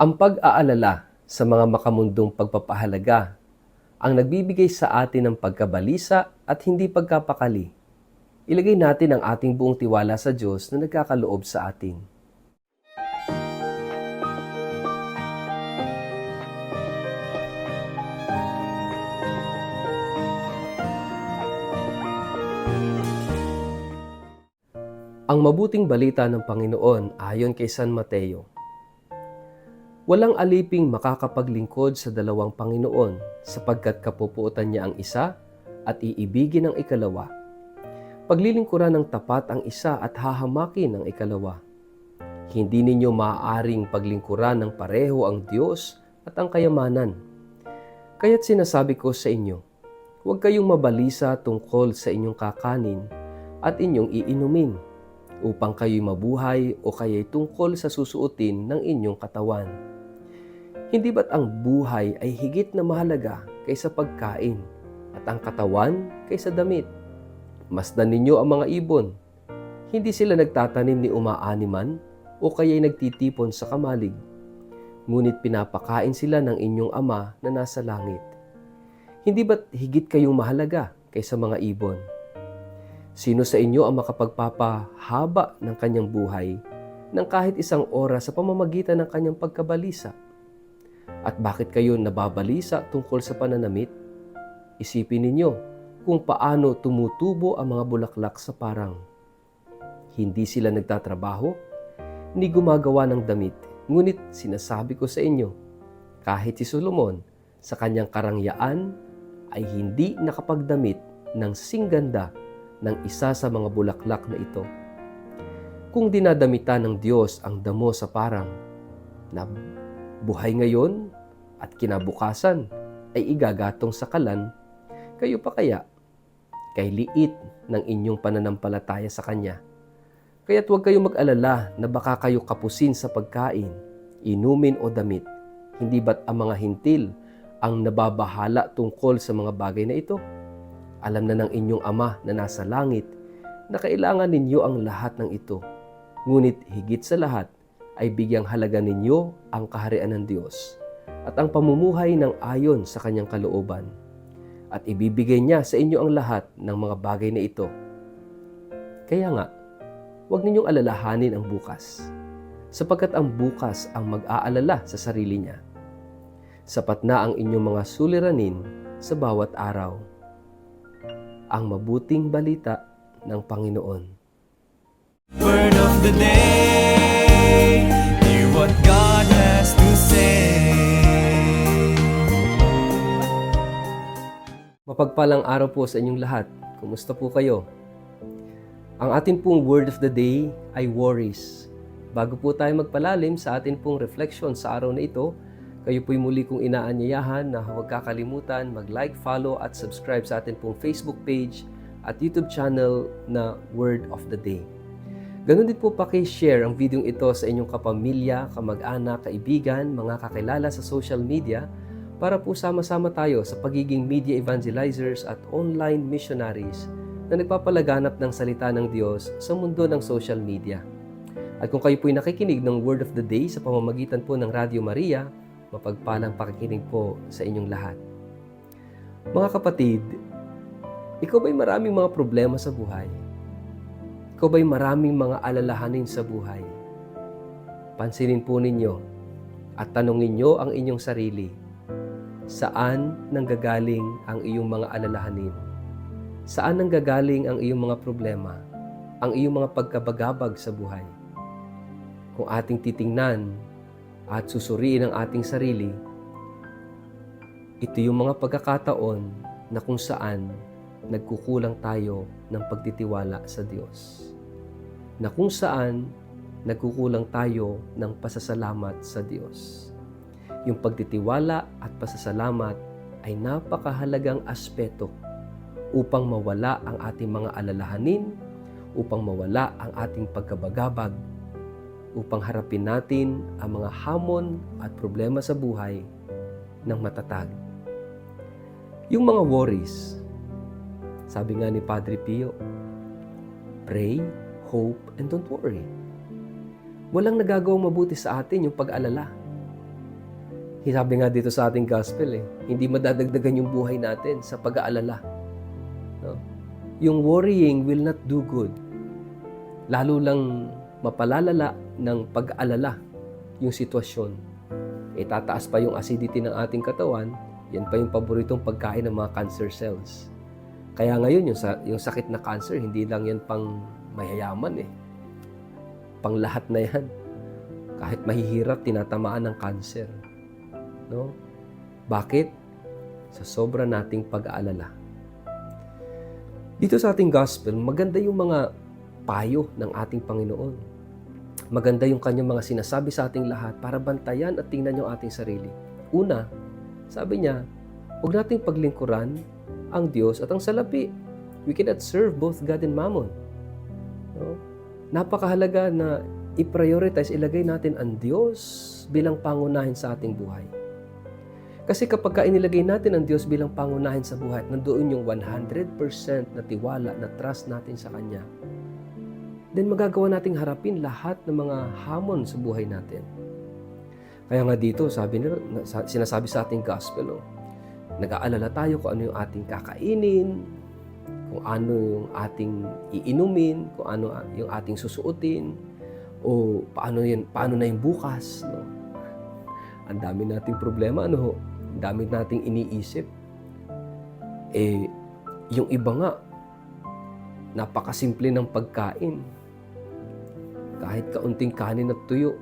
Ang pag-aalala sa mga makamundong pagpapahalaga ang nagbibigay sa atin ng pagkabalisa at hindi pagkapakali. Ilagay natin ang ating buong tiwala sa Diyos na nagkakaloob sa atin. Ang mabuting balita ng Panginoon ayon kay San Mateo. Walang aliping makakapaglingkod sa dalawang Panginoon sapagkat kapupuotan niya ang isa at iibigin ang ikalawa. Paglilingkuran ng tapat ang isa at hahamakin ang ikalawa. Hindi ninyo maaaring paglingkuran ng pareho ang Diyos at ang kayamanan. Kaya't sinasabi ko sa inyo, huwag kayong mabalisa tungkol sa inyong kakanin at inyong iinumin, upang kayo'y mabuhay o kaya'y tungkol sa susuotin ng inyong katawan. Hindi ba't ang buhay ay higit na mahalaga kaysa pagkain at ang katawan kaysa damit? Masdan ninyo ang mga ibon. Hindi sila nagtatanim ni umaaniman o kaya'y nagtitipon sa kamalig. Ngunit pinapakain sila ng inyong Ama na nasa langit. Hindi ba't higit kayong mahalaga kaysa mga ibon? Sino sa inyo ang makapagpapahaba ng kanyang buhay ng kahit isang oras sa pamamagitan ng kanyang pagkabalisa? At bakit kayo nababalisa tungkol sa pananamit? Isipin ninyo kung paano tumutubo ang mga bulaklak sa parang. Hindi sila nagtatrabaho, ni gumagawa ng damit. Ngunit sinasabi ko sa inyo, kahit si Solomon sa kanyang karangyaan ay hindi nakapagdamit ng singganda ng isa sa mga bulaklak na ito. Kung dinadamitan ng Diyos ang damo sa parang, na buhay ngayon at kinabukasan ay igagatong sa kalan, kayo pa kaya kay liit ng inyong pananampalataya sa Kanya? Kaya't huwag kayong mag-alala na baka kayo kapusin sa pagkain, inumin o damit. Hindi ba't ang mga hintil ang nababahala tungkol sa mga bagay na ito? Alam na ng inyong Ama na nasa langit na kailangan ninyo ang lahat ng ito. Ngunit higit sa lahat ay bigyang halaga ninyo ang kaharian ng Diyos at ang pamumuhay ng ayon sa Kanyang kalooban. At ibibigay niya sa inyo ang lahat ng mga bagay na ito. Kaya nga, huwag ninyong alalahanin ang bukas, sapagkat ang bukas ang mag-aalala sa sarili niya. Sapat na ang inyong mga suliranin sa bawat araw. Ang mabuting balita ng Panginoon. Word of the day, hear what God has to say. Mapagpalang araw po sa inyong lahat. Kumusta po kayo? Ang ating pong word of the day ay worries. Bago po tayo magpalalim sa ating pong reflection sa araw na ito, kayo po'y muli kong inaanyayahan na huwag kakalimutan mag-like, follow at subscribe sa atin pong Facebook page at YouTube channel na Word of the Day. Ganun din po paki-share ang video ito sa inyong kapamilya, kamag-anak, kaibigan, mga kakilala sa social media para po sama-sama tayo sa pagiging media evangelizers at online missionaries na nagpapalaganap ng salita ng Diyos sa mundo ng social media. At kung kayo po'y nakikinig ng Word of the Day sa pamamagitan po ng Radio Maria, mapagpalang pakikinig po sa inyong lahat. Mga kapatid, ikaw ba'y maraming mga problema sa buhay? Ikaw ba'y maraming mga alalahanin sa buhay? Pansinin po ninyo at tanongin nyo ang inyong sarili, saan nanggagaling ang iyong mga alalahanin? Saan nanggagaling ang iyong mga problema, ang iyong mga pagkabagabag sa buhay? Kung ating titingnan at susuriin ang ating sarili, ito yung mga pagkakataon na kung saan nagkukulang tayo ng pagtitiwala sa Diyos. Na kung saan nagkukulang tayo ng pasasalamat sa Diyos. Yung pagtitiwala at pasasalamat ay napakahalagang aspeto upang mawala ang ating mga alalahanin, upang mawala ang ating pagkabagabag, upang harapin natin ang mga hamon at problema sa buhay ng matatag. Yung mga worries, sabi nga ni Padre Pio, pray, hope, and don't worry. Walang nagagawang mabuti sa atin yung pag-alala. Sabi nga dito sa ating gospel hindi madadagdagan yung buhay natin sa pag-aalala. No? Yung worrying will not do good. Lalo lang mapalalala ng pag-aalala yung sitwasyon. Tataas pa yung acidity ng ating katawan, yan pa yung paboritong pagkain ng mga cancer cells. Kaya ngayon, yung sakit na cancer, hindi lang yan pang mayayaman Pang lahat na yan. Kahit mahihirap, tinatamaan ng cancer. No? Bakit? Sa sobra nating pag-aalala. Dito sa ating gospel, maganda yung mga payo ng ating Panginoon. Maganda yung kanyang mga sinasabi sa ating lahat para bantayan at tingnan yung ating sarili. Una, sabi niya, huwag nating paglingkuran ang Diyos at ang salapi. We cannot serve both God and Mammon. No? Napakahalaga na i-prioritize, ilagay natin ang Diyos bilang pangunahin sa ating buhay. Kasi kapag inilagay natin ang Diyos bilang pangunahin sa buhay, nandoon yung 100% na tiwala, na trust natin sa Kanya, then magagawa nating harapin lahat ng mga hamon sa buhay natin. Kaya nga dito, sinasabi sa ating gospel, nag-aalala tayo kung ano yung ating kakainin, kung ano yung ating iinumin, kung ano yung ating susuotin, o paano na yung bukas. No? Ang dami nating problema, ang dami nating iniisip. Yung iba nga, napakasimple ng pagkain. Kahit kaunting kanin at tuyo,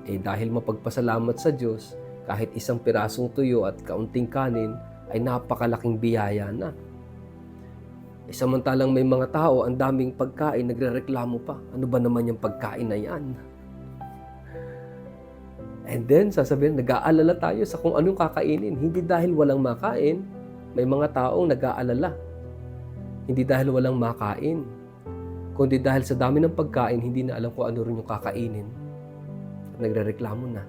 dahil mapagpasalamat sa Diyos, kahit isang pirasong tuyo at kaunting kanin ay napakalaking biyaya na. Samantalang may mga tao, ang daming pagkain, nagrereklamo pa. Ano ba naman yung pagkain na yan? And then, sasabihin, nag-aalala tayo sa kung anong kakainin. Hindi dahil walang makain, may mga taong nag-aalala. Hindi dahil walang makain, kundi dahil sa dami ng pagkain, hindi na alam kung ano rin yung kakainin. At nagrereklamo na.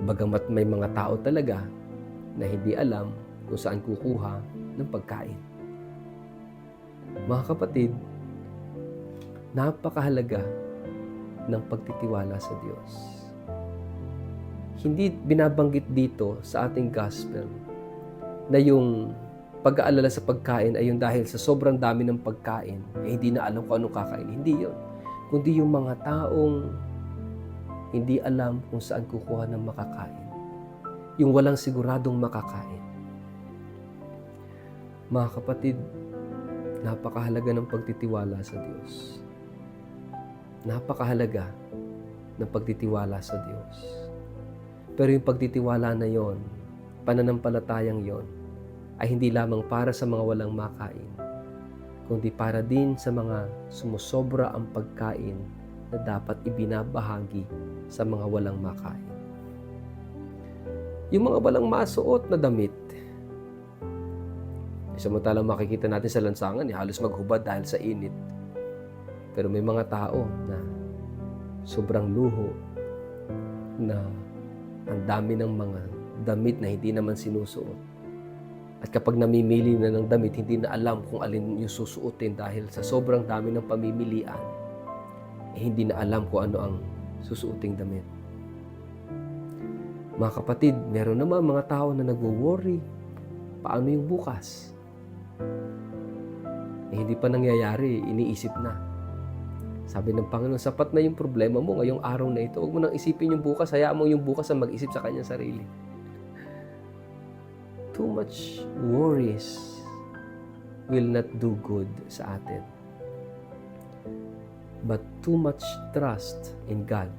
Bagamat may mga tao talaga na hindi alam kung saan kukuha ng pagkain. Mga kapatid, napakahalaga ng pagtitiwala sa Diyos. Hindi binabanggit dito sa ating gospel na yung pag-aalala sa pagkain ay yung dahil sa sobrang dami ng pagkain, hindi na alam kung anong kakain. Hindi yun. Kundi yung mga taong hindi alam kung saan kukuha ng makakain. Yung walang siguradong makakain. Mga kapatid, napakahalaga ng pagtitiwala sa Diyos. Napakahalaga ng pagtitiwala sa Diyos. Pero yung pagtitiwala na yon, pananampalatayang yon, ay hindi lamang para sa mga walang makain, kundi para din sa mga sumusobra ang pagkain na dapat ibinabahagi sa mga walang makain. Yung mga walang masuot na damit, samantalang makikita natin sa lansangan, halos maghubad dahil sa init. Pero may mga tao na sobrang luho, na ang dami ng mga damit na hindi naman sinusuot. At kapag namimili na ng damit, hindi na alam kung alin yung susuotin dahil sa sobrang dami ng pamimilian, hindi na alam kung ano ang susuoting damit. Mga kapatid, meron naman mga tao na nagwo-worry, paano yung bukas? Hindi pa nangyayari, iniisip na. Sabi ng Panginoon, sapat na yung problema mo ngayong araw na ito. Huwag mo nang isipin yung bukas, hayaan mo yung bukas ang mag-isip sa kanyang sarili. Too much worries will not do good sa atin. But too much trust in God,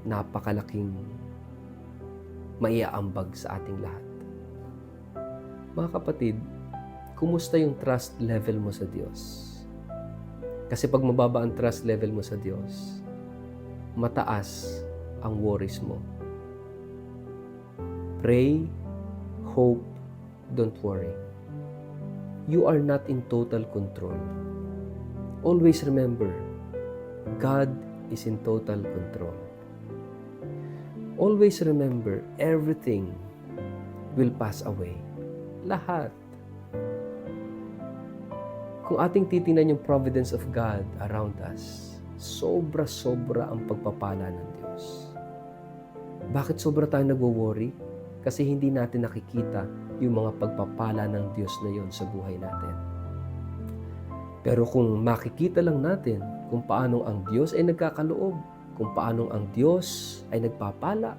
napakalaking maiaambag sa ating lahat. Mga kapatid, kumusta yung trust level mo sa Diyos? Kasi pag mababa ang trust level mo sa Diyos, mataas ang worries mo. Pray, hope, don't worry. You are not in total control. Always remember, God is in total control. Always remember, everything will pass away. Lahat. Kung ating titingnan yung providence of God around us, sobra-sobra ang pagpapala ng Diyos. Bakit sobra tayong nagwo-worry? Kasi hindi natin nakikita yung mga pagpapala ng Diyos na yon sa buhay natin. Pero kung makikita lang natin kung paano ang Diyos ay nagkakaloob, kung paano ang Diyos ay nagpapala,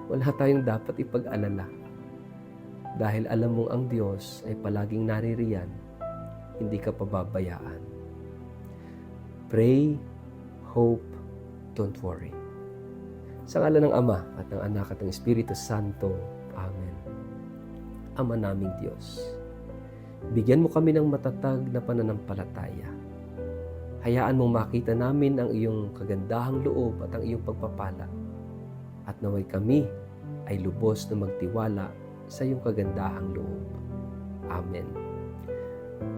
wala tayong dapat ipag-alala. Dahil alam mong ang Diyos ay palaging naririyan, hindi ka pababayaan. Pray, hope, don't worry. Sa ngalan ng Ama at ng Anak at ng Espiritu Santo. Amen. Ama naming Diyos, bigyan mo kami ng matatag na pananampalataya. Hayaan mong makita namin ang iyong kagandahang loob at ang iyong pagpapala. At naway kami ay lubos na magtiwala sa iyong kagandahang loob. Amen.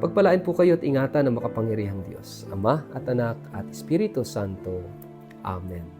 Pagpalain po kayo at ingatan ng makapangyarihang Diyos, Ama at Anak at Espiritu Santo. Amen.